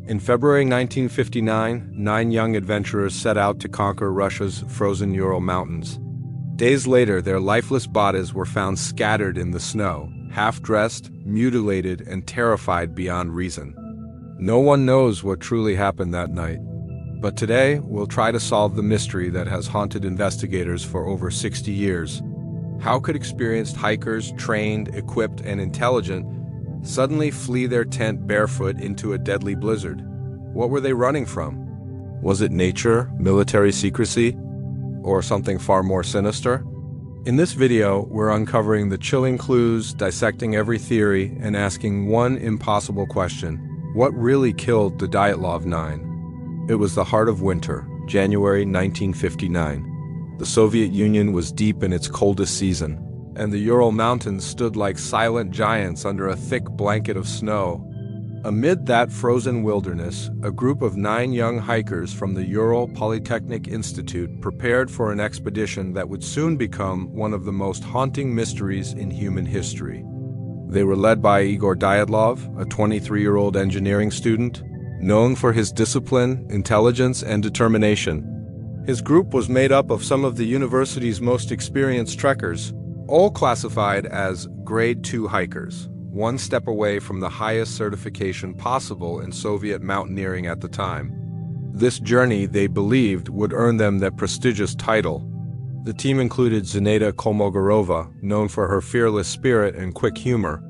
In February 1959, 9 young adventurers set out to conquer Russia's frozen Ural Mountains. Days later, their lifeless bodies were found scattered in the snow, half-dressed, mutilated, and terrified beyond reason. No one knows what truly happened that night. But today, we'll try to solve the mystery that has haunted investigators for over 60 years. How could experienced hikers, trained, equipped, and intelligent, suddenly flee their tent barefoot into a deadly blizzard? What were they running from? Was it nature, military secrecy, or something far more sinister? In this video, we're uncovering the chilling clues, dissecting every theory, and asking one impossible question. What really killed the Dyatlov 9? It was the heart of winter, January 1959. The Soviet Union was deep in its coldest season, and the Ural Mountains stood like silent giants under a thick blanket of snow. Amid that frozen wilderness, a group of 9 young hikers from the Ural Polytechnic Institute prepared for an expedition that would soon become one of the most haunting mysteries in human history. They were led by Igor Dyatlov, a 23-year-old engineering student, known for his discipline, intelligence, and determination. His group was made up of some of the university's most experienced trekkers, all classified as Grade 2 hikers, one step away from the highest certification possible in Soviet mountaineering at the time. This journey, they believed, would earn them that prestigious title. The team included Zinaida Kolmogorova, known for her fearless spirit and quick humor;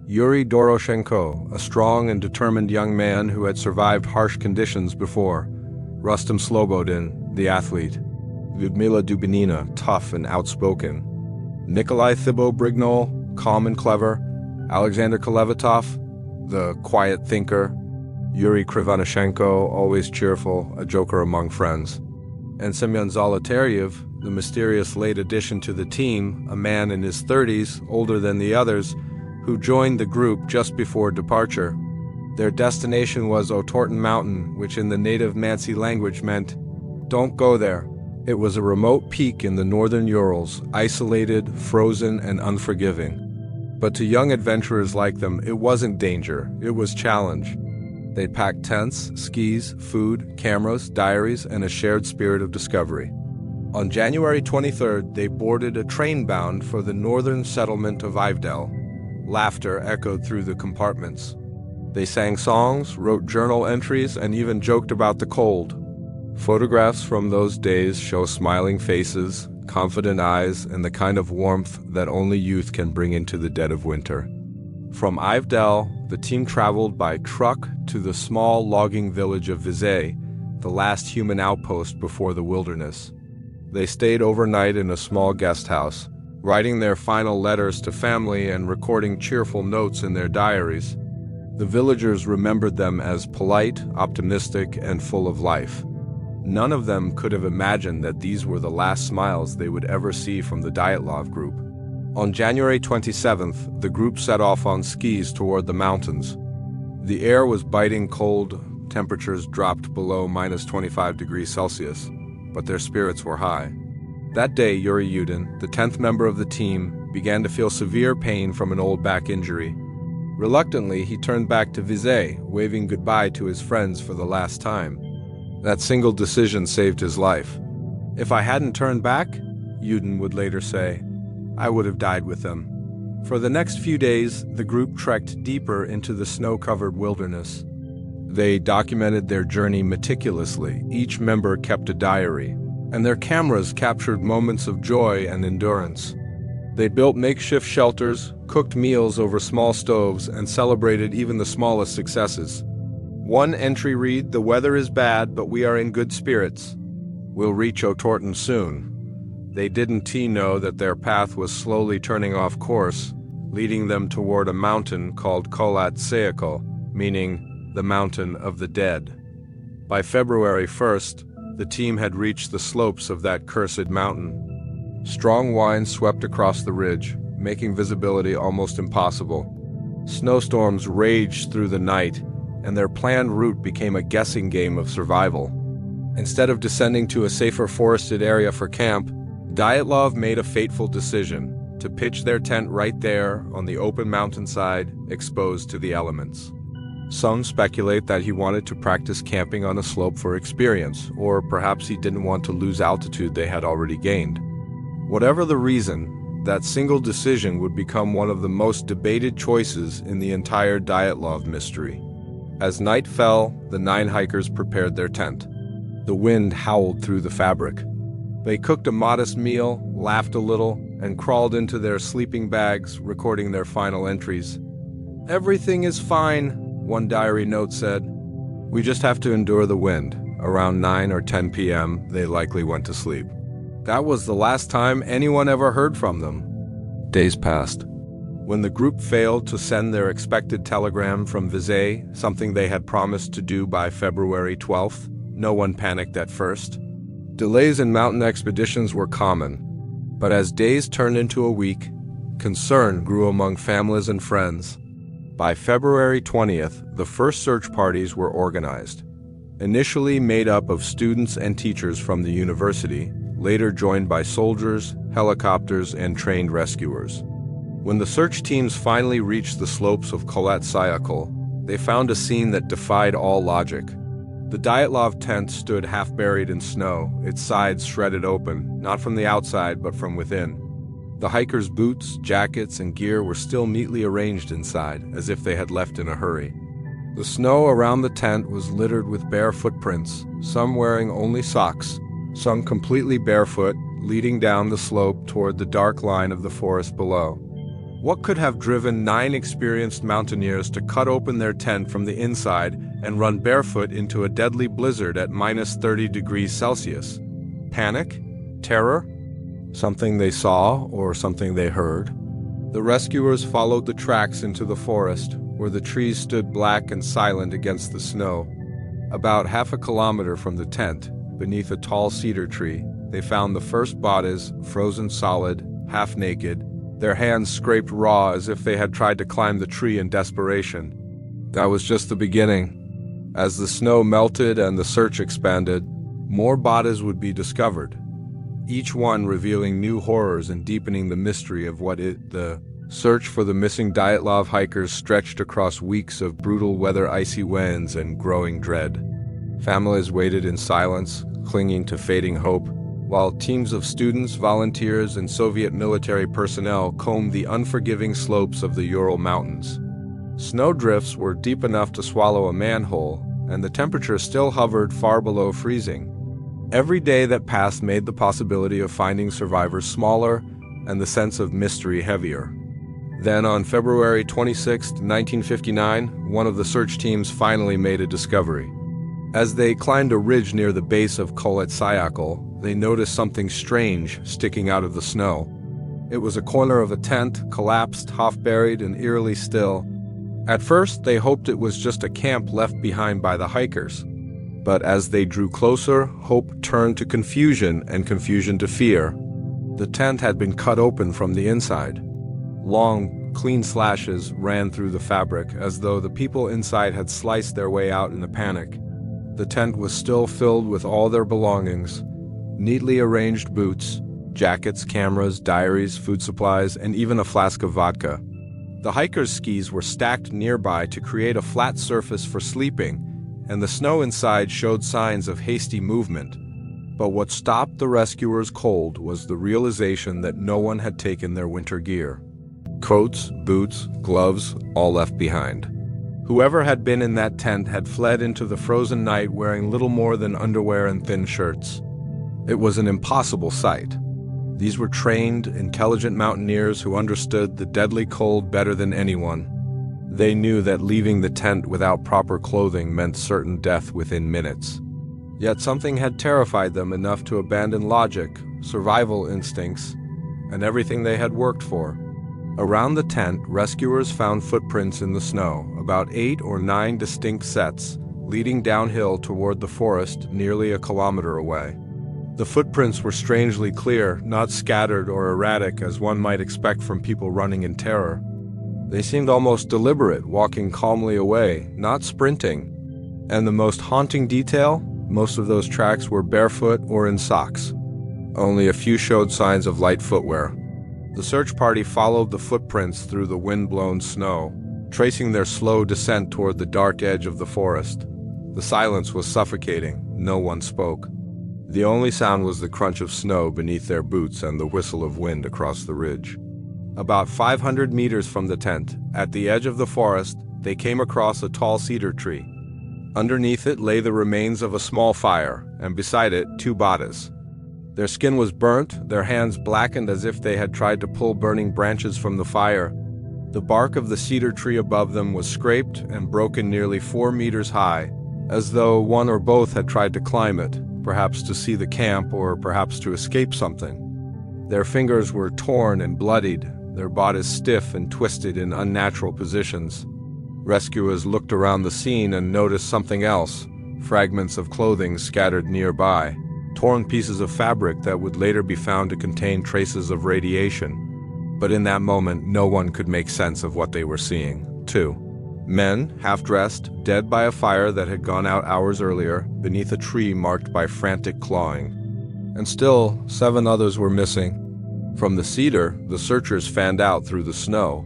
Yuri Doroshenko, a strong and determined young man who had survived harsh conditions before; Rustam Slobodin, the athlete; Lyudmila Dubinina, tough and outspoken; Nikolai Thibault-Brignol, calm and clever; Alexander Kolevatov, the quiet thinker; Yuri Krivonishenko, always cheerful, a joker among friends; and Semyon Zolotaryev, the mysterious late addition to the team, a man in his 30s, older than the others, who joined the group just before departure. Their destination was Otorten Mountain, which in the native Mansi language meant, "Don't go there." It was a remote peak in the northern Urals, isolated, frozen, and unforgiving. But to young adventurers like them, it wasn't danger, it was challenge. They'd packed tents, skis, food, cameras, diaries, and a shared spirit of discovery. On January 23rd, they boarded a train bound for the northern settlement of Ivdel. Laughter echoed through the compartments. They sang songs, wrote journal entries, and even joked about the cold. Photographs from those days show smiling faces, confident eyes, and the kind of warmth that only youth can bring into the dead of winter. From Ivdel, the team traveled by truck to the small logging village of Vizay, the last human outpost before the wilderness. They stayed overnight in a small guest house, writing their final letters to family and recording cheerful notes in their diaries. The villagers remembered them as polite, optimistic, and full of life. None of them could have imagined that these were the last smiles they would ever see from the Dyatlov group. On January 27th, the group set off on skis toward the mountains. The air was biting cold, temperatures dropped below -25°C, but their spirits were high. That day, Yuri Yudin, the 10th member of the team, began to feel severe pain from an old back injury. Reluctantly, he turned back to Vizay, waving goodbye to his friends for the last time. That single decision saved his life. "If I hadn't turned back," Yudin would later say, "I would have died with them." For the next few days, the group trekked deeper into the snow-covered wilderness. They documented their journey meticulously. Each member kept a diary, and their cameras captured moments of joy and endurance. They built makeshift shelters, cooked meals over small stoves, and celebrated even the smallest successes. One entry read, "The weather is bad, but we are in good spirits. We'll reach Otorten soon." They didn't know that their path was slowly turning off course, leading them toward a mountain called Kholat Syakhl, meaning the mountain of the dead. By February 1st, the team had reached the slopes of that cursed mountain. Strong winds swept across the ridge, making visibility almost impossible. Snowstorms raged through the night, and their planned route became a guessing game of survival. Instead of descending to a safer forested area for camp, Dyatlov made a fateful decision to pitch their tent right there on the open mountainside, exposed to the elements. Some speculate that he wanted to practice camping on a slope for experience, or perhaps he didn't want to lose altitude they had already gained. Whatever the reason, that single decision would become one of the most debated choices in the entire Dyatlov mystery. As night fell, the 9 hikers prepared their tent. The wind howled through the fabric. They cooked a modest meal, laughed a little, and crawled into their sleeping bags, recording their final entries. "Everything is fine," one diary note said. "We just have to endure the wind." Around 9 or 10 p.m., they likely went to sleep. That was the last time anyone ever heard from them. Days passed. When the group failed to send their expected telegram from Visay, something they had promised to do by February 12th, no one panicked at first. Delays in mountain expeditions were common, but as days turned into a week, concern grew among families and friends. By February 20th, the first search parties were organized. Initially made up of students and teachers from the university, later joined by soldiers, helicopters, and trained rescuers. When the search teams finally reached the slopes of Kholat Syakhl, they found a scene that defied all logic. The Dyatlov tent stood half buried in snow, its sides shredded open, not from the outside but from within. The hikers' boots, jackets, and gear were still neatly arranged inside, as if they had left in a hurry. The snow around the tent was littered with bare footprints, some wearing only socks, some completely barefoot, leading down the slope toward the dark line of the forest below. What could have driven 9 experienced mountaineers to cut open their tent from the inside and run barefoot into a deadly blizzard at minus 30 degrees Celsius? Panic? Terror? Something they saw or something they heard? The rescuers followed the tracks into the forest, where the trees stood black and silent against the snow. About half a kilometer from the tent, beneath a tall cedar tree, they found the first bodies, frozen solid, half naked, their hands scraped raw as if they had tried to climb the tree in desperation. That was just the beginning. As the snow melted and the search expanded, more bodies would be discovered, each one revealing new horrors and deepening the mystery of the search for the missing Dyatlov hikers stretched across weeks of brutal weather, icy winds, and growing dread. Families waited in silence, clinging to fading hope, while teams of students, volunteers, and Soviet military personnel combed the unforgiving slopes of the Ural Mountains. Snowdrifts were deep enough to swallow a manhole, and the temperature still hovered far below freezing. Every day that passed made the possibility of finding survivors smaller and the sense of mystery heavier. Then on February 26, 1959, one of the search teams finally made a discovery. As they climbed a ridge near the base of Kholat Syakhl, they noticed something strange sticking out of the snow. It was a corner of a tent, collapsed, half-buried, and eerily still. At first, they hoped it was just a camp left behind by the hikers. But as they drew closer, hope turned to confusion and confusion to fear. The tent had been cut open from the inside. Long, clean slashes ran through the fabric as though the people inside had sliced their way out in a panic. The tent was still filled with all their belongings, neatly arranged boots, jackets, cameras, diaries, food supplies, and even a flask of vodka. The hikers' skis were stacked nearby to create a flat surface for sleeping, and the snow inside showed signs of hasty movement. But what stopped the rescuers cold was the realization that no one had taken their winter gear. Coats, boots, gloves, all left behind. Whoever had been in that tent had fled into the frozen night wearing little more than underwear and thin shirts. It was an impossible sight. These were trained, intelligent mountaineers who understood the deadly cold better than anyone. They knew that leaving the tent without proper clothing meant certain death within minutes. Yet something had terrified them enough to abandon logic, survival instincts, and everything they had worked for. Around the tent, rescuers found footprints in the snow, about 8 or 9 distinct sets, leading downhill toward the forest nearly a kilometer away. The footprints were strangely clear, not scattered or erratic as one might expect from people running in terror. They seemed almost deliberate, walking calmly away, not sprinting. And the most haunting detail? Most of those tracks were barefoot or in socks. Only a few showed signs of light footwear. The search party followed the footprints through the wind-blown snow, tracing their slow descent toward the dark edge of the forest. The silence was suffocating. No one spoke. The only sound was the crunch of snow beneath their boots and the whistle of wind across the ridge. About 500 meters from the tent, at the edge of the forest, they came across a tall cedar tree. Underneath it lay the remains of a small fire, and beside it, two bodies. Their skin was burnt, their hands blackened as if they had tried to pull burning branches from the fire. The bark of the cedar tree above them was scraped and broken nearly 4 meters high, as though one or both had tried to climb it, perhaps to see the camp or perhaps to escape something. Their fingers were torn and bloodied, their bodies stiff and twisted in unnatural positions. Rescuers looked around the scene and noticed something else: fragments of clothing scattered nearby, torn pieces of fabric that would later be found to contain traces of radiation. But in that moment, no one could make sense of what they were seeing. 2 men, half-dressed, dead by a fire that had gone out hours earlier, beneath a tree marked by frantic clawing. And still, 7 others were missing. From the cedar, the searchers fanned out through the snow.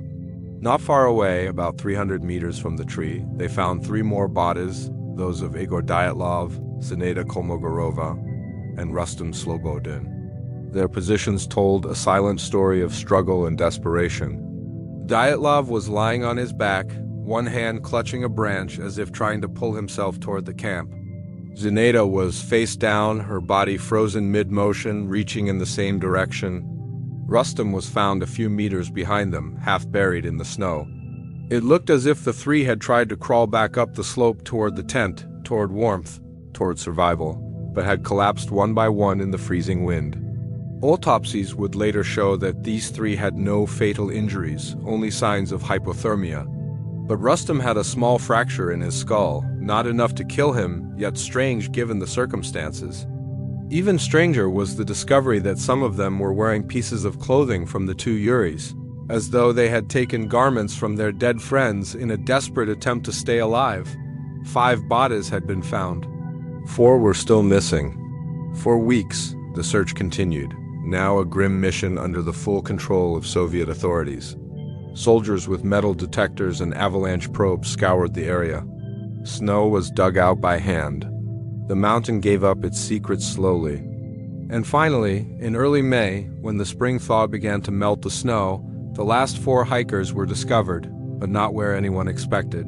Not far away, about 300 meters from the tree, they found 3 more bodies, those of Igor Dyatlov, Zinaida Kolmogorova, and Rustam Slobodin. Their positions told a silent story of struggle and desperation. Dyatlov was lying on his back, one hand clutching a branch as if trying to pull himself toward the camp. Zinaida was face down, her body frozen mid-motion, reaching in the same direction. Rustam was found a few meters behind them, half buried in the snow. It looked as if the 3 had tried to crawl back up the slope toward the tent, toward warmth, toward survival, but had collapsed one by one in the freezing wind. Autopsies would later show that these 3 had no fatal injuries, only signs of hypothermia. But Rustam had a small fracture in his skull, not enough to kill him, yet strange given the circumstances. Even stranger was the discovery that some of them were wearing pieces of clothing from the 2 Yuris, as though they had taken garments from their dead friends in a desperate attempt to stay alive. 5 bodies had been found. 4 were still missing. For weeks, the search continued, now a grim mission under the full control of Soviet authorities. Soldiers with metal detectors and avalanche probes scoured the area. Snow was dug out by hand. The mountain gave up its secrets slowly. And finally, in early May, when the spring thaw began to melt the snow, the last 4 hikers were discovered, but not where anyone expected.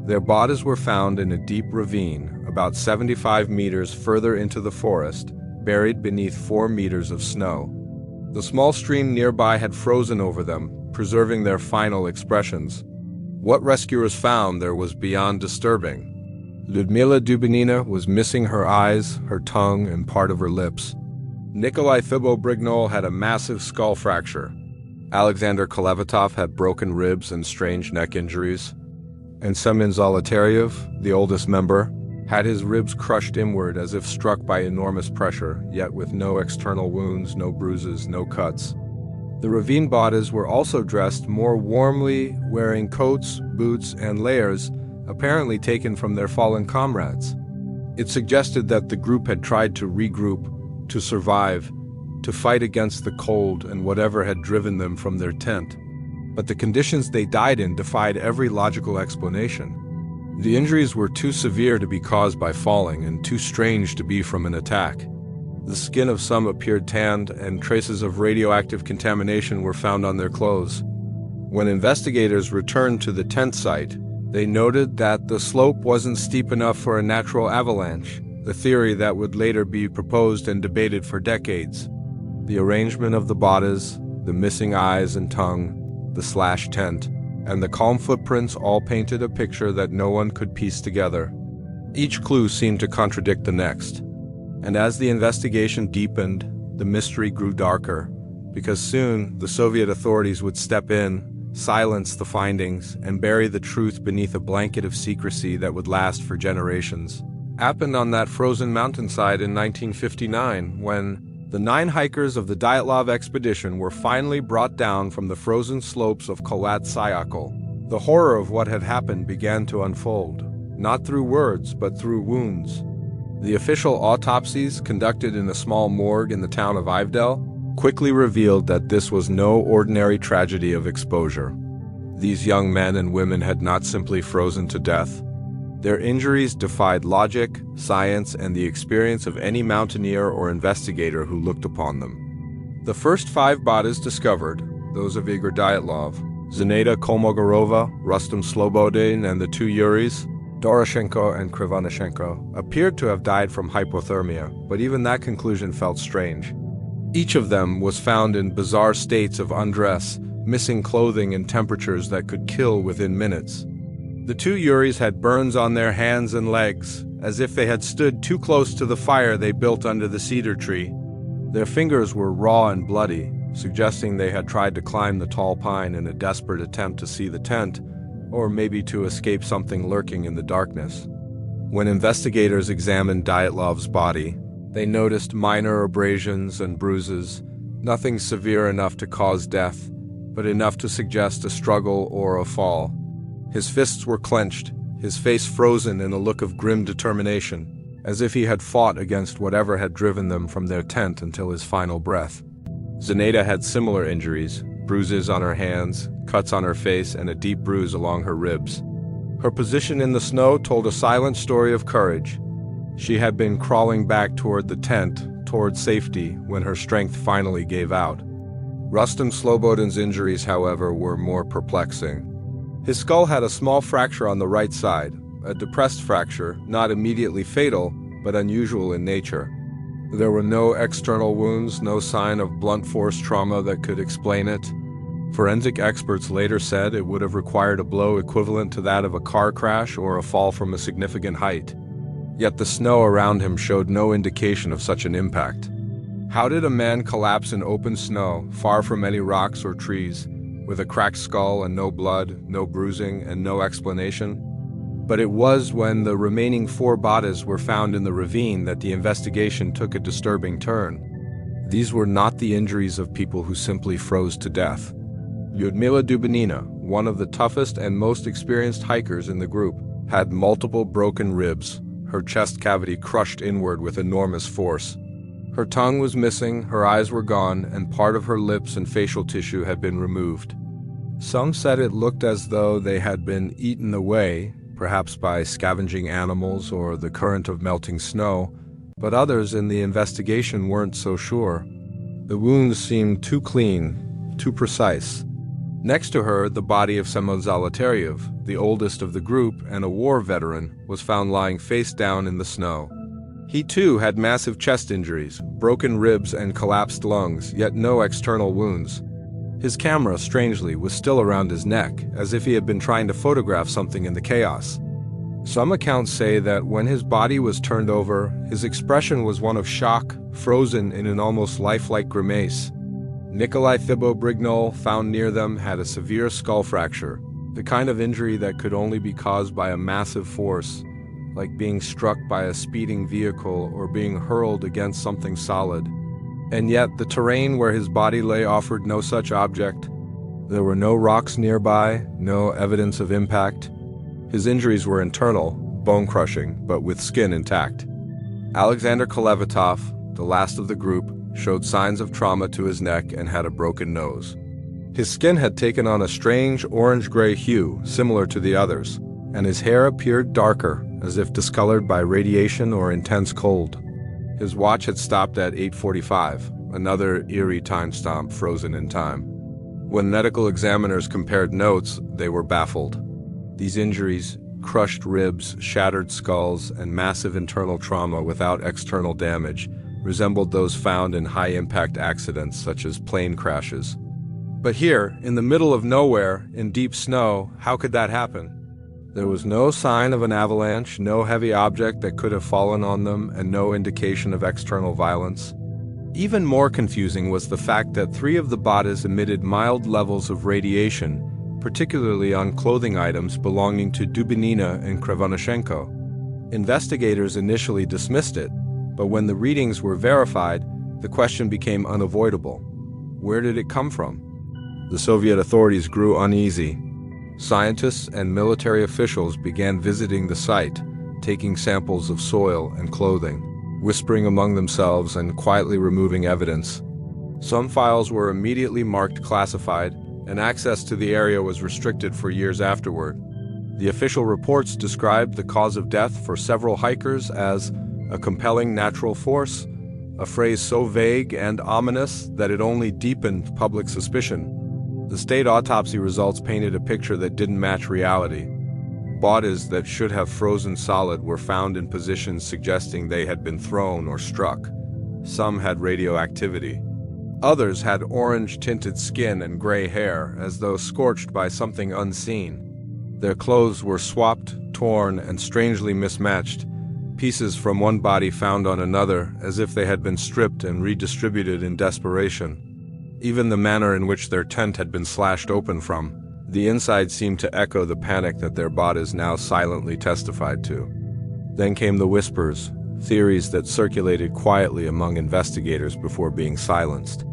Their bodies were found in a deep ravine, about 75 meters further into the forest, buried beneath 4 meters of snow. The small stream nearby had frozen over them, preserving their final expressions. What rescuers found there was beyond disturbing. Lyudmila Dubinina was missing her eyes, her tongue, and part of her lips. Nikolai Thibault-Brignol had a massive skull fracture. Alexander Kolevatov had broken ribs and strange neck injuries. And Semyon Zolotaryev, the oldest member, had his ribs crushed inward as if struck by enormous pressure, yet with no external wounds, no bruises, no cuts. The ravine bodies were also dressed more warmly, wearing coats, boots, and layers, apparently taken from their fallen comrades. It suggested that the group had tried to regroup, to survive, to fight against the cold and whatever had driven them from their tent. But the conditions they died in defied every logical explanation. The injuries were too severe to be caused by falling and too strange to be from an attack. The skin of some appeared tanned, and traces of radioactive contamination were found on their clothes. When investigators returned to the tent site, they noted that the slope wasn't steep enough for a natural avalanche, the theory that would later be proposed and debated for decades. The arrangement of the bodies, the missing eyes and tongue, the slashed tent, and the calm footprints all painted a picture that no one could piece together. Each clue seemed to contradict the next. And as the investigation deepened, the mystery grew darker, because soon the Soviet authorities would step in, silence the findings, and bury the truth beneath a blanket of secrecy that would last for generations. Happened on that frozen mountainside in 1959, when the 9 hikers of the Dyatlov expedition were finally brought down from the frozen slopes of Kholat Syakhl. The horror of what had happened began to unfold, not through words, but through wounds. The official autopsies, conducted in a small morgue in the town of Ivdel, quickly revealed that this was no ordinary tragedy of exposure. These young men and women had not simply frozen to death. Their injuries defied logic, science, and the experience of any mountaineer or investigator who looked upon them. The first 5 bodies discovered, those of Igor Dyatlov, Zinaida Kolmogorova, Rustam Slobodin, and the 2 Yuris, Doroshenko and Krivonishenko, appeared to have died from hypothermia, but even that conclusion felt strange. Each of them was found in bizarre states of undress, missing clothing in temperatures that could kill within minutes. The 2 Yuris had burns on their hands and legs, as if they had stood too close to the fire they built under the cedar tree. Their fingers were raw and bloody, suggesting they had tried to climb the tall pine in a desperate attempt to see the tent, or maybe to escape something lurking in the darkness. When investigators examined Dyatlov's body, they noticed minor abrasions and bruises, nothing severe enough to cause death, but enough to suggest a struggle or a fall. His fists were clenched, his face frozen in a look of grim determination, as if he had fought against whatever had driven them from their tent until his final breath. Zinaida had similar injuries, bruises on her hands, cuts on her face, and a deep bruise along her ribs. Her position in the snow told a silent story of courage. She had been crawling back toward the tent, toward safety, when her strength finally gave out. Rustam Slobodin's injuries, however, were more perplexing. His skull had a small fracture on the right side, a depressed fracture, not immediately fatal, but unusual in nature. There were no external wounds, no sign of blunt force trauma that could explain it. Forensic experts later said it would have required a blow equivalent to that of a car crash or a fall from a significant height. Yet the snow around him showed no indication of such an impact. How did a man collapse in open snow, far from any rocks or trees, with a cracked skull and no blood, no bruising, and no explanation? But it was when the remaining 4 bodies were found in the ravine that the investigation took a disturbing turn. These were not the injuries of people who simply froze to death. Lyudmila Dubinina, one of the toughest and most experienced hikers in the group, had multiple broken ribs, her chest cavity crushed inward with enormous force. Her tongue was missing, her eyes were gone, and part of her lips and facial tissue had been removed. Some said it looked as though they had been eaten away, perhaps by scavenging animals or the current of melting snow, but others in the investigation weren't so sure. The wounds seemed too clean, too precise. Next to her, the body of Semyon Zolotaryev, the oldest of the group and a war veteran, was found lying face down in the snow. He too had massive chest injuries, broken ribs and collapsed lungs, yet no external wounds. His camera, strangely, was still around his neck, as if he had been trying to photograph something in the chaos. Some accounts say that when his body was turned over, his expression was one of shock, frozen in an almost lifelike grimace. Nikolai Thibault-Brignol, found near them, had a severe skull fracture, the kind of injury that could only be caused by a massive force, like being struck by a speeding vehicle or being hurled against something solid. And yet, the terrain where his body lay offered no such object. There were no rocks nearby, no evidence of impact. His injuries were internal, bone-crushing, but with skin intact. Alexander Kolevatov, the last of the group, showed signs of trauma to his neck and had a broken nose. His skin had taken on a strange orange-gray hue, similar to the others, and his hair appeared darker, as if discolored by radiation or intense cold. His watch had stopped at 8:45, another eerie timestamp frozen in time. When medical examiners compared notes, they were baffled. These injuries, crushed ribs, shattered skulls, and massive internal trauma without external damage, resembled those found in high-impact accidents such as plane crashes. But here, in the middle of nowhere, in deep snow, how could that happen? There was no sign of an avalanche, no heavy object that could have fallen on them, and no indication of external violence. Even more confusing was the fact that 3 of the bodies emitted mild levels of radiation, particularly on clothing items belonging to Dubinina and Krivonishenko. Investigators initially dismissed it, but when the readings were verified, the question became unavoidable. Where did it come from? The Soviet authorities grew uneasy. Scientists and military officials began visiting the site, taking samples of soil and clothing, whispering among themselves and quietly removing evidence. Some files were immediately marked classified, and access to the area was restricted for years afterward. The official reports described the cause of death for several hikers as a compelling natural force, a phrase so vague and ominous that it only deepened public suspicion. The state autopsy results painted a picture that didn't match reality. Bodies that should have frozen solid were found in positions suggesting they had been thrown or struck. Some had radioactivity. Others had orange-tinted skin and gray hair, as though scorched by something unseen. Their clothes were swapped, torn, and strangely mismatched, pieces from one body found on another, as if they had been stripped and redistributed in desperation. Even the manner in which their tent had been slashed open from, the inside seemed to echo the panic that their bodies now silently testified to. Then came the whispers, theories that circulated quietly among investigators before being silenced.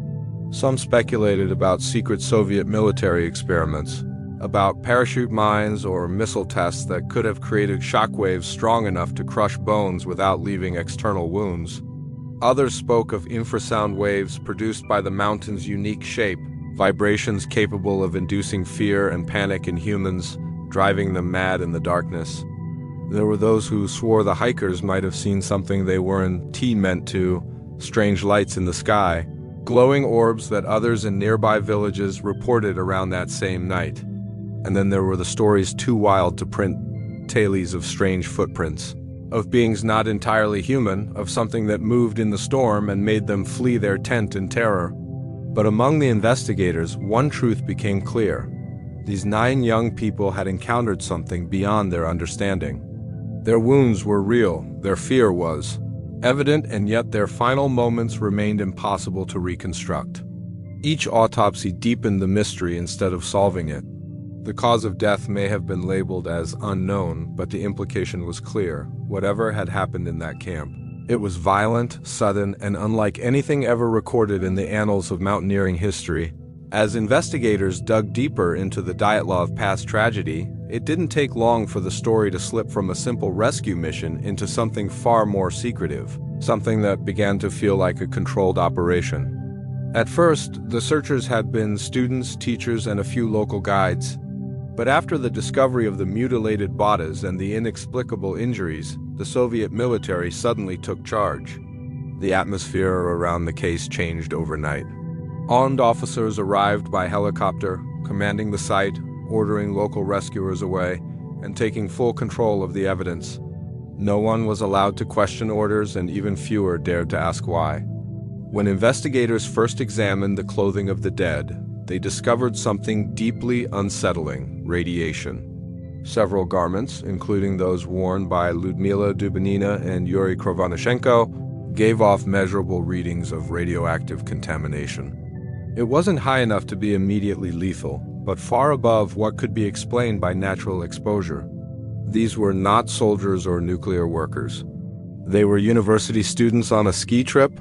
Some speculated about secret Soviet military experiments, about parachute mines or missile tests that could have created shockwaves strong enough to crush bones without leaving external wounds. Others spoke of infrasound waves produced by the mountain's unique shape, vibrations capable of inducing fear and panic in humans, driving them mad in the darkness. There were those who swore the hikers might have seen something they weren't meant to, strange lights in the sky, glowing orbs that others in nearby villages reported around that same night. And then there were the stories too wild to print, tales of strange footprints, of beings not entirely human, of something that moved in the storm and made them flee their tent in terror. But among the investigators, one truth became clear. These 9 young people had encountered something beyond their understanding. Their wounds were real, their fear was evident, and yet their final moments remained impossible to reconstruct. Each autopsy deepened the mystery instead of solving it. The cause of death may have been labeled as unknown, but the implication was clear. Whatever had happened in that camp, it was violent, sudden, and unlike anything ever recorded in the annals of mountaineering history. As investigators dug deeper into the Dyatlov Pass tragedy, it didn't take long for the story to slip from a simple rescue mission into something far more secretive, something that began to feel like a controlled operation. At first, the searchers had been students, teachers, and a few local guides. But after the discovery of the mutilated bodies and the inexplicable injuries, the Soviet military suddenly took charge. The atmosphere around the case changed overnight. Armed officers arrived by helicopter, commanding the site, ordering local rescuers away, and taking full control of the evidence. No one was allowed to question orders, and even fewer dared to ask why. When investigators first examined the clothing of the dead, they discovered something deeply unsettling: radiation. Several garments, including those worn by Lyudmila Dubinina and Yuri Krovanichenko, gave off measurable readings of radioactive contamination. It wasn't high enough to be immediately lethal, but far above what could be explained by natural exposure. These were not soldiers or nuclear workers. They were university students on a ski trip.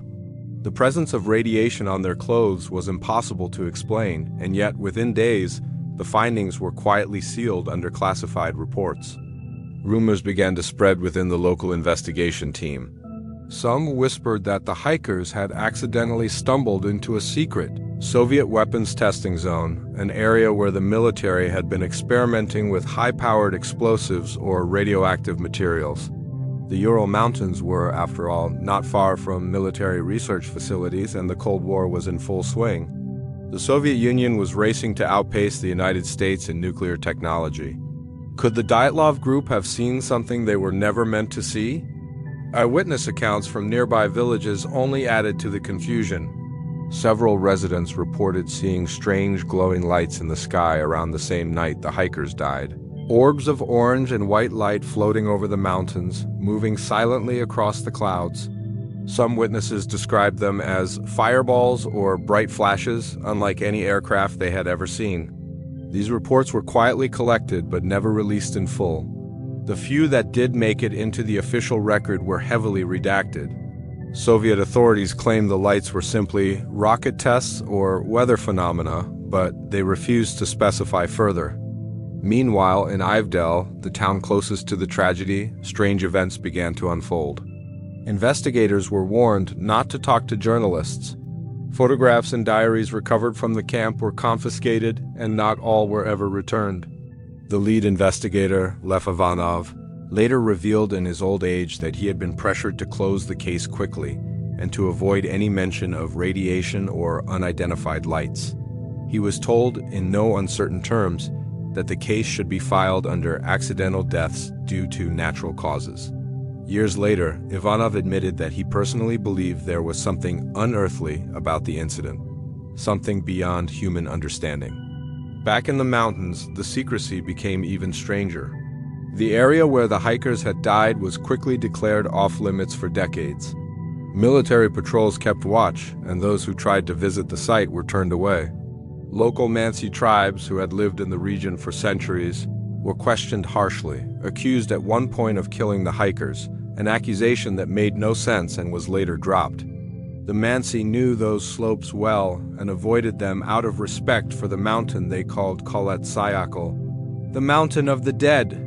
The presence of radiation on their clothes was impossible to explain, and yet within days, the findings were quietly sealed under classified reports. Rumors began to spread within the local investigation team. Some whispered that the hikers had accidentally stumbled into a secret Soviet weapons testing zone, an area where the military had been experimenting with high-powered explosives or radioactive materials. The Ural Mountains were, after all, not far from military research facilities, and the Cold War was in full swing. The Soviet Union was racing to outpace the United States in nuclear technology. Could the Dyatlov group have seen something they were never meant to see? Eyewitness accounts from nearby villages only added to the confusion. Several residents reported seeing strange glowing lights in the sky around the same night the hikers died. Orbs of orange and white light floating over the mountains, moving silently across the clouds. Some witnesses described them as fireballs or bright flashes, unlike any aircraft they had ever seen. These reports were quietly collected but never released in full. The few that did make it into the official record were heavily redacted. Soviet authorities claimed the lights were simply rocket tests or weather phenomena, but they refused to specify further. Meanwhile, in Ivdel, the town closest to the tragedy, strange events began to unfold. Investigators were warned not to talk to journalists. Photographs and diaries recovered from the camp were confiscated, and not all were ever returned. The lead investigator, Lev Ivanov, later revealed in his old age that he had been pressured to close the case quickly and to avoid any mention of radiation or unidentified lights. He was told in no uncertain terms that the case should be filed under accidental deaths due to natural causes. Years later, Ivanov admitted that he personally believed there was something unearthly about the incident, something beyond human understanding. Back in the mountains, the secrecy became even stranger. The area where the hikers had died was quickly declared off-limits for decades. Military patrols kept watch, and those who tried to visit the site were turned away. Local Mansi tribes, who had lived in the region for centuries, were questioned harshly, accused at one point of killing the hikers, an accusation that made no sense and was later dropped. The Mansi knew those slopes well and avoided them out of respect for the mountain they called Kholat Syakhl, the mountain of the dead.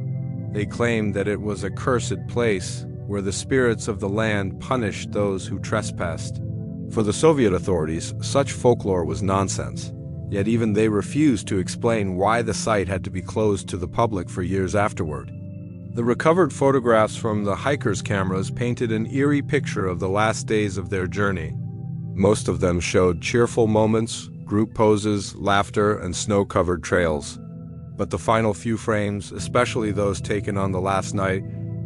They claimed that it was a cursed place where the spirits of the land punished those who trespassed. For the Soviet authorities, such folklore was nonsense, yet even they refused to explain why the site had to be closed to the public for years afterward. The recovered photographs from the hikers' cameras painted an eerie picture of the last days of their journey. Most of them showed cheerful moments, group poses, laughter, and snow-covered trails. But the final few frames, especially those taken on the last night,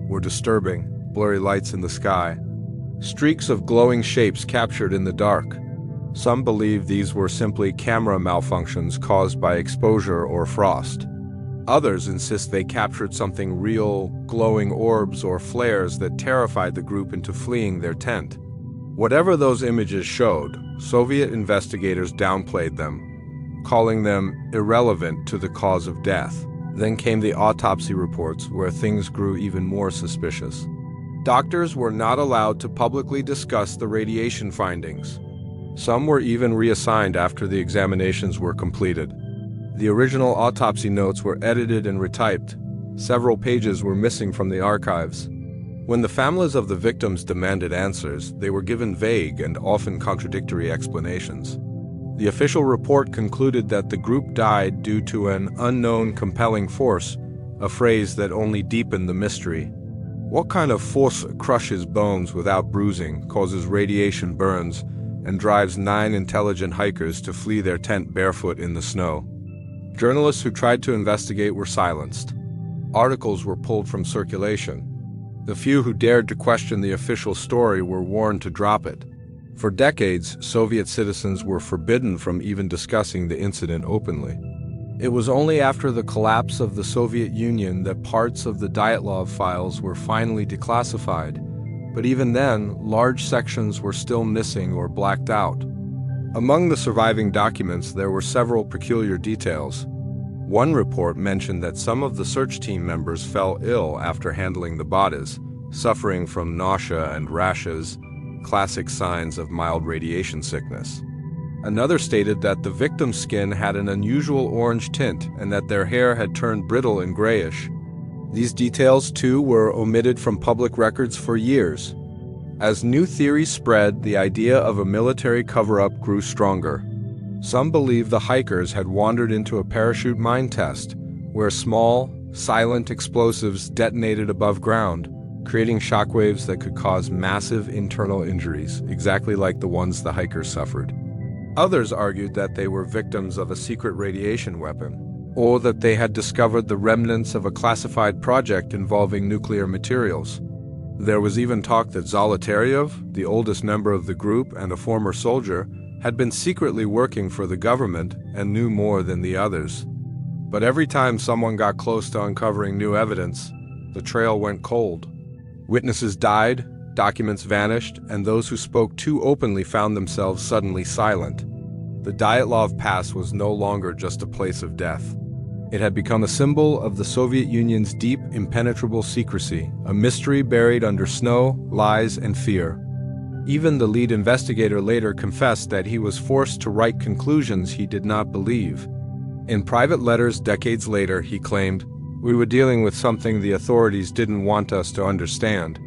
were disturbing, blurry lights in the sky. Streaks of glowing shapes captured in the dark. Some believe these were simply camera malfunctions caused by exposure or frost. Others insist they captured something real, glowing orbs or flares that terrified the group into fleeing their tent. Whatever those images showed, Soviet investigators downplayed them, calling them irrelevant to the cause of death. Then came the autopsy reports, where things grew even more suspicious. Doctors were not allowed to publicly discuss the radiation findings. Some were even reassigned after the examinations were completed. The original autopsy notes were edited and retyped. Several pages were missing from the archives. When the families of the victims demanded answers, they were given vague and often contradictory explanations. The official report concluded that the group died due to an unknown compelling force, a phrase that only deepened the mystery. What kind of force crushes bones without bruising, causes radiation burns, and drives 9 intelligent hikers to flee their tent barefoot in the snow? Journalists who tried to investigate were silenced. Articles were pulled from circulation. The few who dared to question the official story were warned to drop it. For decades, Soviet citizens were forbidden from even discussing the incident openly. It was only after the collapse of the Soviet Union that parts of the Dyatlov files were finally declassified, but even then, large sections were still missing or blacked out. Among the surviving documents, there were several peculiar details. One report mentioned that some of the search team members fell ill after handling the bodies, suffering from nausea and rashes, classic signs of mild radiation sickness. Another stated that the victim's skin had an unusual orange tint and that their hair had turned brittle and grayish. These details, too, were omitted from public records for years. As new theories spread, the idea of a military cover-up grew stronger. Some believed the hikers had wandered into a parachute mine test, where small, silent explosives detonated above ground, creating shockwaves that could cause massive internal injuries, exactly like the ones the hikers suffered. Others argued that they were victims of a secret radiation weapon, or that they had discovered the remnants of a classified project involving nuclear materials. There was even talk that Zolotaryov, the oldest member of the group and a former soldier, had been secretly working for the government and knew more than the others. But every time someone got close to uncovering new evidence, the trail went cold. Witnesses died, documents vanished, and those who spoke too openly found themselves suddenly silent. The Dyatlov Pass was no longer just a place of death. It had become a symbol of the Soviet Union's deep, impenetrable secrecy, a mystery buried under snow, lies, and fear. Even the lead investigator later confessed that he was forced to write conclusions he did not believe. In private letters decades later, he claimed, "We were dealing with something the authorities didn't want us to understand,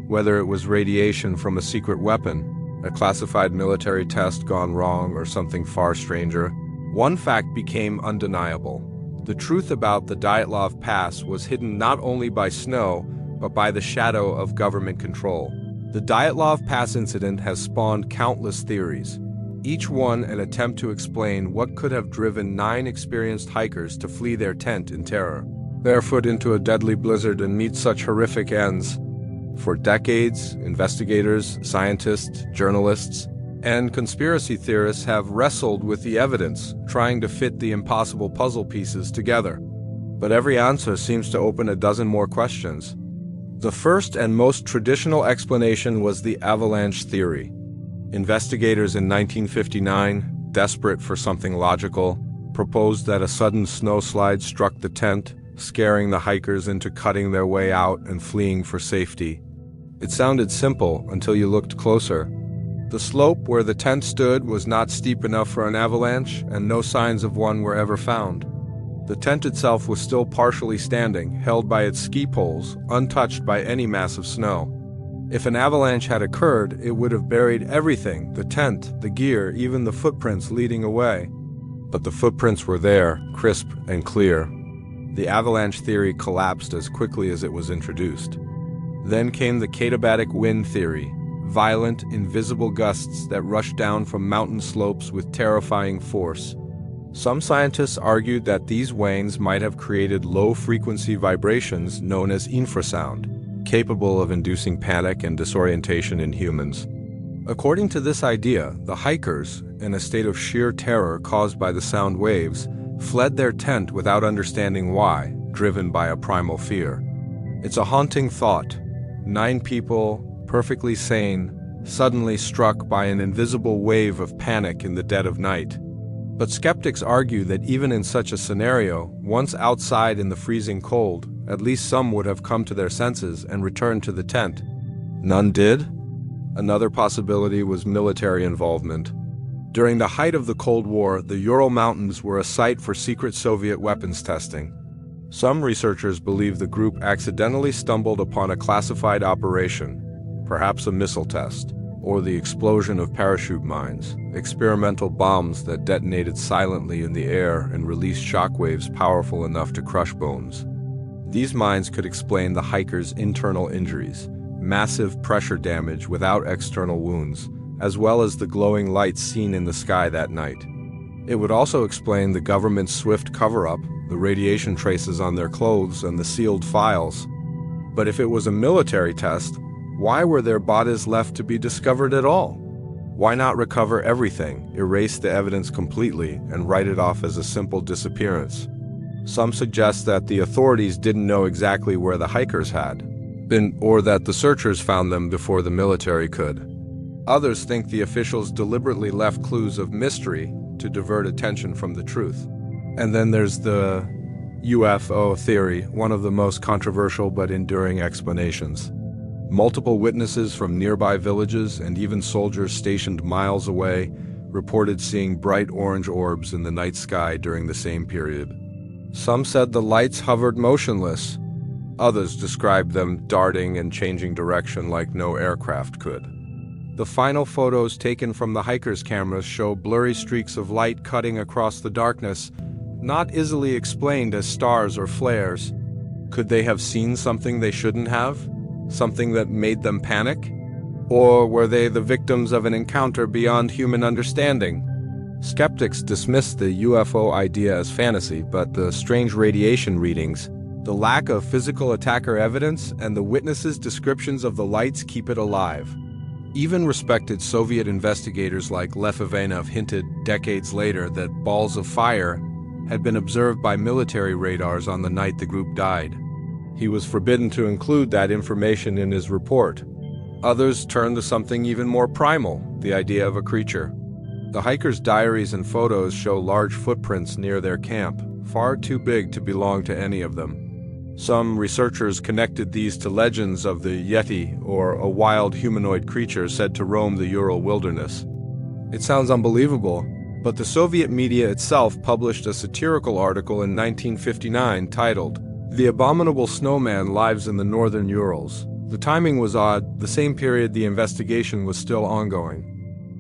whether it was radiation from a secret weapon, a classified military test gone wrong, or something far stranger. One fact became undeniable. The truth about the Dyatlov Pass was hidden not only by snow, but by the shadow of government control. The Dyatlov Pass Incident has spawned countless theories, each one an attempt to explain what could have driven 9 experienced hikers to flee their tent in terror, barefoot into a deadly blizzard, and meet such horrific ends. For decades, investigators, scientists, journalists, and conspiracy theorists have wrestled with the evidence, trying to fit the impossible puzzle pieces together. But every answer seems to open a dozen more questions. The first and most traditional explanation was the avalanche theory. Investigators in 1959, desperate for something logical, proposed that a sudden snowslide struck the tent, scaring the hikers into cutting their way out and fleeing for safety. It sounded simple until you looked closer. The slope where the tent stood was not steep enough for an avalanche, and no signs of one were ever found. The tent itself was still partially standing, held by its ski poles, untouched by any mass of snow. If an avalanche had occurred, it would have buried everything: the tent, the gear, even the footprints leading away. But the footprints were there, crisp and clear. The avalanche theory collapsed as quickly as it was introduced. Then came the katabatic wind theory, violent, invisible gusts that rushed down from mountain slopes with terrifying force. Some scientists argued that these winds might have created low-frequency vibrations known as infrasound, capable of inducing panic and disorientation in humans. According to this idea, the hikers, in a state of sheer terror caused by the sound waves, fled their tent without understanding why, driven by a primal fear. It's a haunting thought. 9 people, perfectly sane, suddenly struck by an invisible wave of panic in the dead of night. But skeptics argue that even in such a scenario, once outside in the freezing cold, at least some would have come to their senses and returned to the tent. None did? Another possibility was military involvement. During the height of the Cold War, the Ural Mountains were a site for secret Soviet weapons testing. Some researchers believe the group accidentally stumbled upon a classified operation, perhaps a missile test, or the explosion of parachute mines, experimental bombs that detonated silently in the air and released shockwaves powerful enough to crush bones. These mines could explain the hikers' internal injuries, massive pressure damage without external wounds, as well as the glowing lights seen in the sky that night. It would also explain the government's swift cover-up, the radiation traces on their clothes, and the sealed files. But if it was a military test, why were their bodies left to be discovered at all? Why not recover everything, erase the evidence completely, and write it off as a simple disappearance? Some suggest that the authorities didn't know exactly where the hikers had been, or that the searchers found them before the military could. Others think the officials deliberately left clues of mystery to divert attention from the truth. And then there's the UFO theory, one of the most controversial but enduring explanations. Multiple witnesses from nearby villages and even soldiers stationed miles away reported seeing bright orange orbs in the night sky during the same period. Some said the lights hovered motionless. Others described them darting and changing direction like no aircraft could. The final photos taken from the hikers' cameras show blurry streaks of light cutting across the darkness, not easily explained as stars or flares. Could they have seen something they shouldn't have? Something that made them panic? Or were they the victims of an encounter beyond human understanding? Skeptics dismiss the UFO idea as fantasy, but the strange radiation readings, the lack of physical attacker evidence, and the witnesses' descriptions of the lights keep it alive. Even respected Soviet investigators like Lev Ivanov hinted decades later that balls of fire had been observed by military radars on the night the group died. He was forbidden to include that information in his report. Others turned to something even more primal, the idea of a creature. The hikers' diaries and photos show large footprints near their camp, far too big to belong to any of them. Some researchers connected these to legends of the Yeti, or a wild humanoid creature said to roam the Ural wilderness. It sounds unbelievable, but the Soviet media itself published a satirical article in 1959 titled, "The Abominable Snowman Lives in the Northern Urals." The timing was odd, the same period the investigation was still ongoing.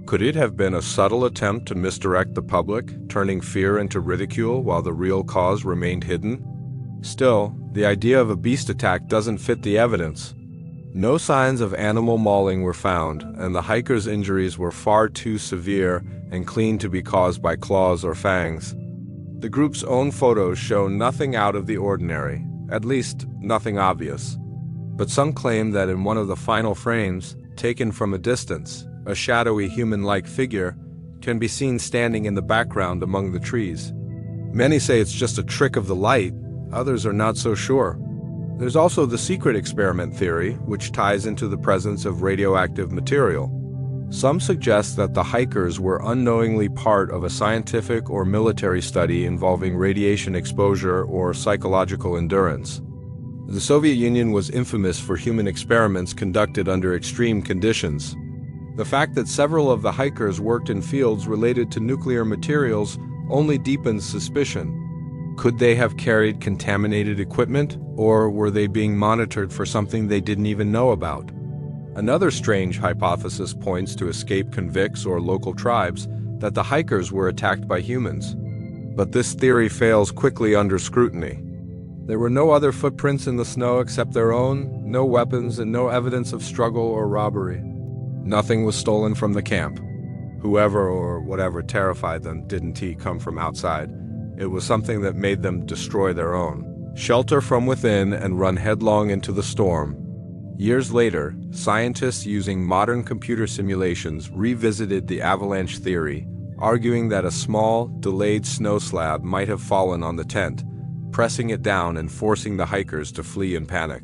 Could it have been a subtle attempt to misdirect the public, turning fear into ridicule while the real cause remained hidden? Still, the idea of a beast attack doesn't fit the evidence. No signs of animal mauling were found, and the hikers' injuries were far too severe and clean to be caused by claws or fangs. The group's own photos show nothing out of the ordinary, at least nothing obvious. But some claim that in one of the final frames, taken from a distance, a shadowy human-like figure can be seen standing in the background among the trees. Many say it's just a trick of the light, others are not so sure. There's also the secret experiment theory, which ties into the presence of radioactive material. Some suggest that the hikers were unknowingly part of a scientific or military study involving radiation exposure or psychological endurance. The Soviet Union was infamous for human experiments conducted under extreme conditions. The fact that several of the hikers worked in fields related to nuclear materials only deepens suspicion. Could they have carried contaminated equipment, or were they being monitored for something they didn't even know about? Another strange hypothesis points to escaped convicts or local tribes that the hikers were attacked by humans. But this theory fails quickly under scrutiny. There were no other footprints in the snow except their own, no weapons, and no evidence of struggle or robbery. Nothing was stolen from the camp. Whoever or whatever terrified them didn't come from outside. It was something that made them destroy their own, shelter from within, and run headlong into the storm. Years later, scientists using modern computer simulations revisited the avalanche theory, arguing that a small, delayed snow slab might have fallen on the tent, pressing it down and forcing the hikers to flee in panic.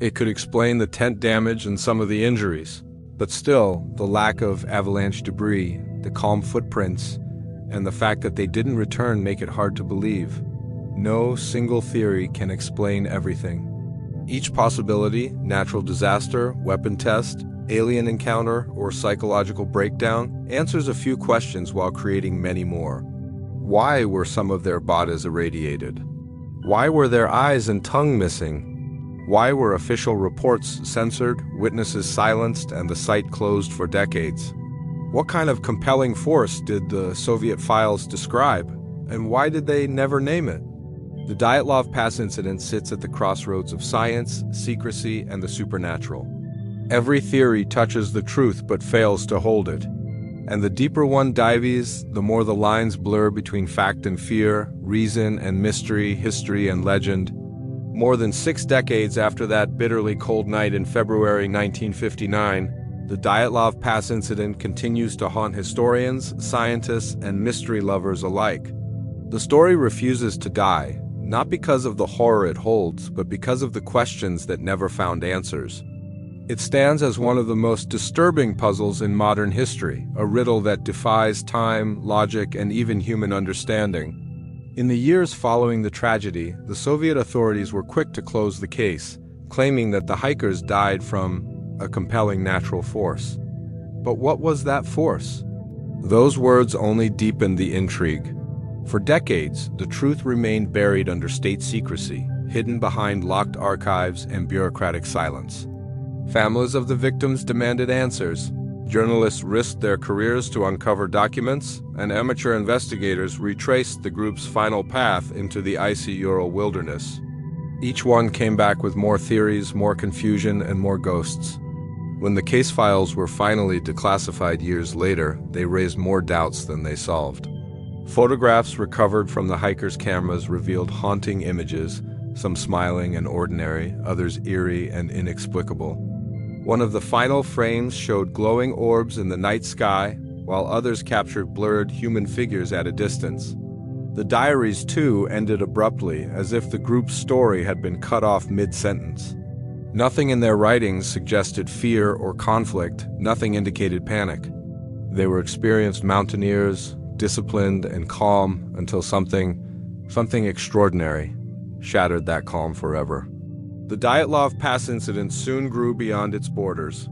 It could explain the tent damage and some of the injuries, but still, the lack of avalanche debris, the calm footprints, and the fact that they didn't return make it hard to believe. No single theory can explain everything. Each possibility, natural disaster, weapon test, alien encounter, or psychological breakdown, answers a few questions while creating many more. Why were some of their bodies irradiated? Why were their eyes and tongue missing? Why were official reports censored, witnesses silenced, and the site closed for decades? What kind of compelling force did the Soviet files describe, and why did they never name it? The Dyatlov Pass Incident sits at the crossroads of science, secrecy, and the supernatural. Every theory touches the truth but fails to hold it. And the deeper one dives, the more the lines blur between fact and fear, reason and mystery, history and legend. More than 6 decades after that bitterly cold night in February 1959, the Dyatlov Pass Incident continues to haunt historians, scientists, and mystery lovers alike. The story refuses to die, not because of the horror it holds, but because of the questions that never found answers. It stands as one of the most disturbing puzzles in modern history, a riddle that defies time, logic, and even human understanding. In the years following the tragedy, the Soviet authorities were quick to close the case, claiming that the hikers died from a compelling natural force. But what was that force? Those words only deepened the intrigue. For decades, the truth remained buried under state secrecy, hidden behind locked archives and bureaucratic silence. Families of the victims demanded answers. Journalists risked their careers to uncover documents, and amateur investigators retraced the group's final path into the icy Ural wilderness. Each one came back with more theories, more confusion, and more ghosts. When the case files were finally declassified years later, they raised more doubts than they solved. Photographs recovered from the hikers' cameras revealed haunting images, some smiling and ordinary, others eerie and inexplicable. One of the final frames showed glowing orbs in the night sky, while others captured blurred human figures at a distance. The diaries, too, ended abruptly, as if the group's story had been cut off mid-sentence. Nothing in their writings suggested fear or conflict, nothing indicated panic. They were experienced mountaineers, disciplined and calm, until something extraordinary shattered that calm forever. The Dyatlov Pass Incident soon grew beyond its borders.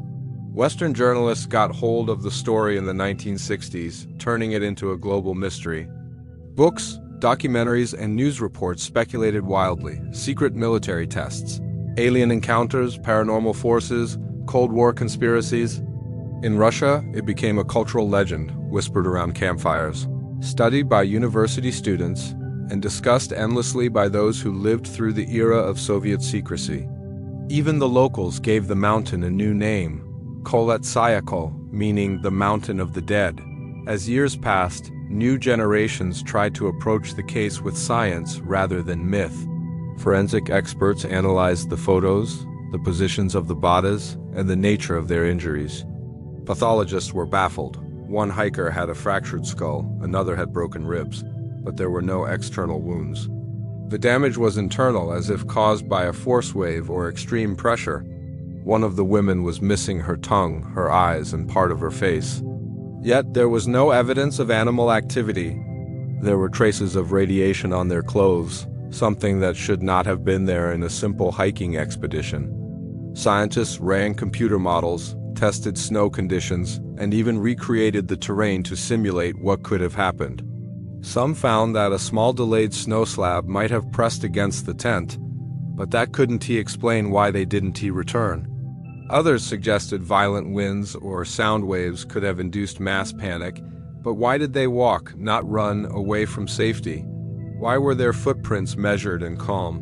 Western journalists got hold of the story in the 1960s, turning it into a global mystery. Books, documentaries, and news reports speculated wildly: secret military tests, alien encounters, paranormal forces, Cold War conspiracies. In Russia, it became a cultural legend whispered around campfires, studied by university students, and discussed endlessly by those who lived through the era of Soviet secrecy. Even the locals gave the mountain a new name, Koletsayakol, meaning the Mountain of the Dead. As years passed, new generations tried to approach the case with science rather than myth. Forensic experts analyzed the photos, the positions of the bodies, and the nature of their injuries. Pathologists were baffled. One hiker had a fractured skull, another had broken ribs, but there were no external wounds. The damage was internal, as if caused by a force wave or extreme pressure. One of the women was missing her tongue, her eyes, and part of her face. Yet there was no evidence of animal activity. There were traces of radiation on their clothes, something that should not have been there in a simple hiking expedition. Scientists ran computer models, tested snow conditions, and even recreated the terrain to simulate what could have happened. Some found that a small delayed snow slab might have pressed against the tent, but that couldn't explain why they didn't return. Others suggested violent winds or sound waves could have induced mass panic, but why did they walk, not run, away from safety? Why were their footprints measured and calm?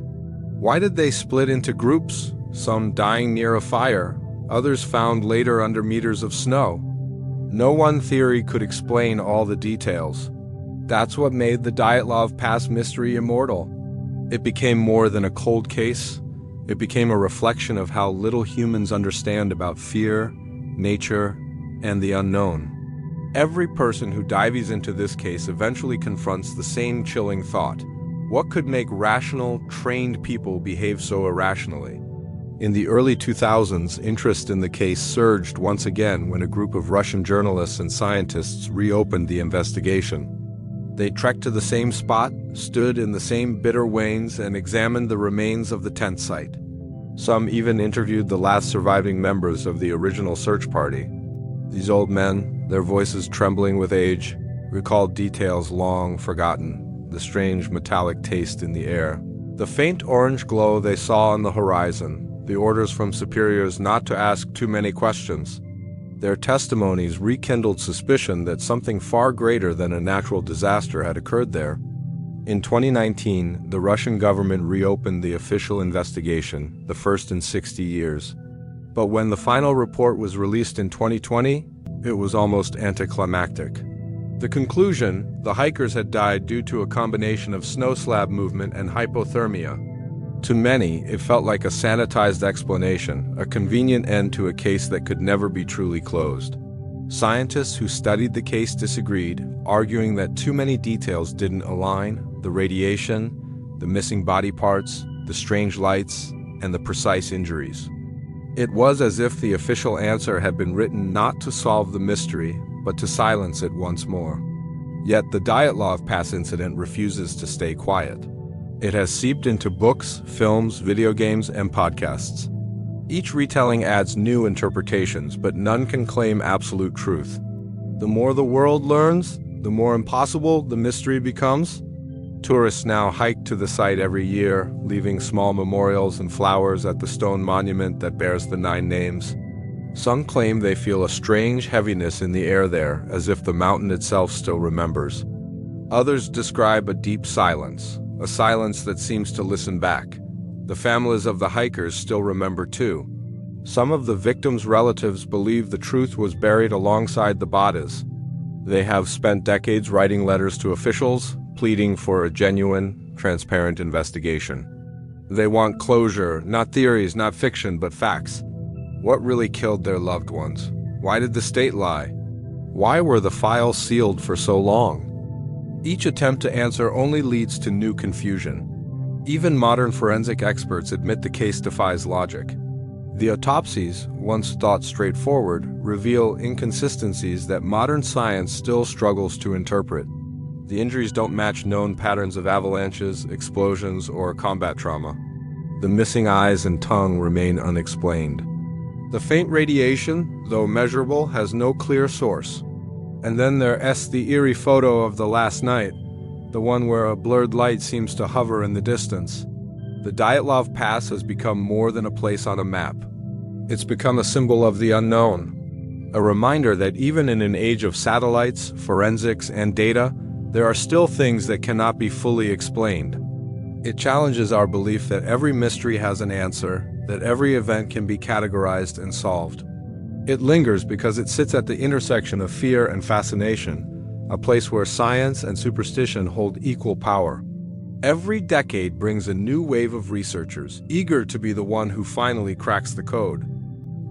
Why did they split into groups, some dying near a fire, others found later under meters of snow? No one theory could explain all the details. That's what made the Dyatlov Pass mystery immortal. It became more than a cold case. It became a reflection of how little humans understand about fear, nature, and the unknown. Every person who dives into this case eventually confronts the same chilling thought. What could make rational, trained people behave so irrationally? In the early 2000s, interest in the case surged once again when a group of Russian journalists and scientists reopened the investigation. They trekked to the same spot, stood in the same bitter wains, and examined the remains of the tent site. Some even interviewed the last surviving members of the original search party. These old men, their voices trembling with age, recalled details long forgotten, the strange metallic taste in the air, the faint orange glow they saw on the horizon, the orders from superiors not to ask too many questions. Their testimonies rekindled suspicion that something far greater than a natural disaster had occurred there. In 2019, the Russian government reopened the official investigation, the first in 60 years. But when the final report was released in 2020, it was almost anticlimactic. The conclusion, the hikers had died due to a combination of snow slab movement and hypothermia. To many, it felt like a sanitized explanation, a convenient end to a case that could never be truly closed. Scientists who studied the case disagreed, arguing that too many details didn't align: the radiation, the missing body parts, the strange lights, and the precise injuries. It was as if the official answer had been written not to solve the mystery, but to silence it once more. Yet the Dyatlov Pass incident refuses to stay quiet. It has seeped into books, films, video games, and podcasts. Each retelling adds new interpretations, but none can claim absolute truth. The more the world learns, the more impossible the mystery becomes. Tourists now hike to the site every year, leaving small memorials and flowers at the stone monument that bears the 9 names. Some claim they feel a strange heaviness in the air there, as if the mountain itself still remembers. Others describe a deep silence, a silence that seems to listen back. The families of the hikers still remember too. Some of the victims' relatives believe the truth was buried alongside the bodies. They have spent decades writing letters to officials, pleading for a genuine, transparent investigation. They want closure, not theories, not fiction, but facts. What really killed their loved ones? Why did the state lie? Why were the files sealed for so long? Each attempt to answer only leads to new confusion. Even modern forensic experts admit the case defies logic. The autopsies, once thought straightforward, reveal inconsistencies that modern science still struggles to interpret. The injuries don't match known patterns of avalanches, explosions, or combat trauma. The missing eyes and tongue remain unexplained. The faint radiation, though measurable, has no clear source. And then there's the eerie photo of the last night, the one where a blurred light seems to hover in the distance. The Dyatlov Pass has become more than a place on a map. It's become a symbol of the unknown. A reminder that even in an age of satellites, forensics, and data, there are still things that cannot be fully explained. It challenges our belief that every mystery has an answer, that every event can be categorized and solved. It lingers because it sits at the intersection of fear and fascination, a place where science and superstition hold equal power. Every decade brings a new wave of researchers, eager to be the one who finally cracks the code.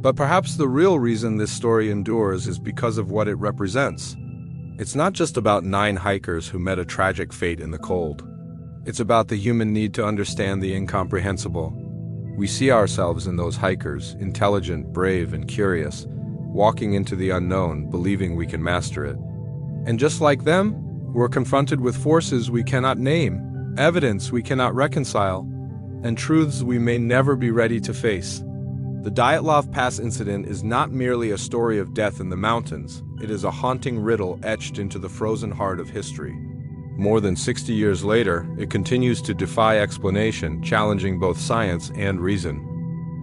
But perhaps the real reason this story endures is because of what it represents. It's not just about 9 hikers who met a tragic fate in the cold. It's about the human need to understand the incomprehensible. We see ourselves in those hikers, intelligent, brave, and curious, walking into the unknown, believing we can master it. And just like them, we're confronted with forces we cannot name, evidence we cannot reconcile, and truths we may never be ready to face. The Dyatlov Pass Incident is not merely a story of death in the mountains, it is a haunting riddle etched into the frozen heart of history. More than 60 years later, it continues to defy explanation, challenging both science and reason.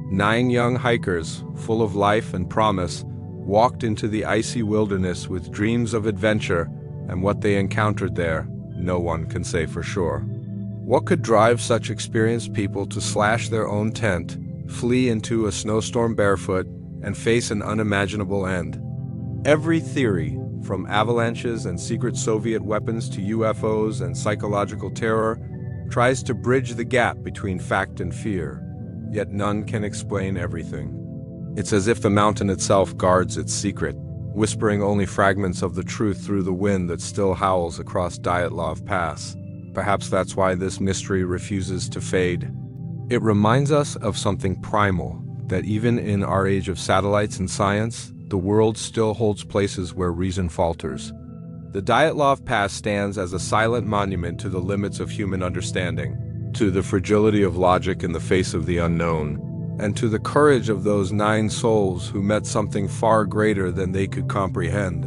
9 young hikers, full of life and promise, walked into the icy wilderness with dreams of adventure, and what they encountered there, no one can say for sure. What could drive such experienced people to slash their own tent, flee into a snowstorm barefoot, and face an unimaginable end? Every theory, from avalanches and secret Soviet weapons to UFOs and psychological terror, tries to bridge the gap between fact and fear, yet none can explain everything. It's as if the mountain itself guards its secret, whispering only fragments of the truth through the wind that still howls across Dyatlov Pass. Perhaps that's why this mystery refuses to fade. It reminds us of something primal, that even in our age of satellites and science, the world still holds places where reason falters. The Dyatlov Pass stands as a silent monument to the limits of human understanding, to the fragility of logic in the face of the unknown, and to the courage of those 9 souls who met something far greater than they could comprehend.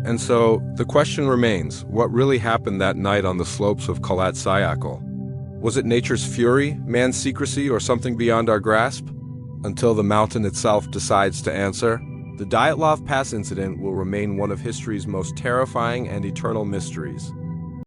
And so, the question remains, what really happened that night on the slopes of Khalat Syakhl? Was it nature's fury, man's secrecy, or something beyond our grasp? Until the mountain itself decides to answer, the Dyatlov Pass Incident will remain one of history's most terrifying and eternal mysteries.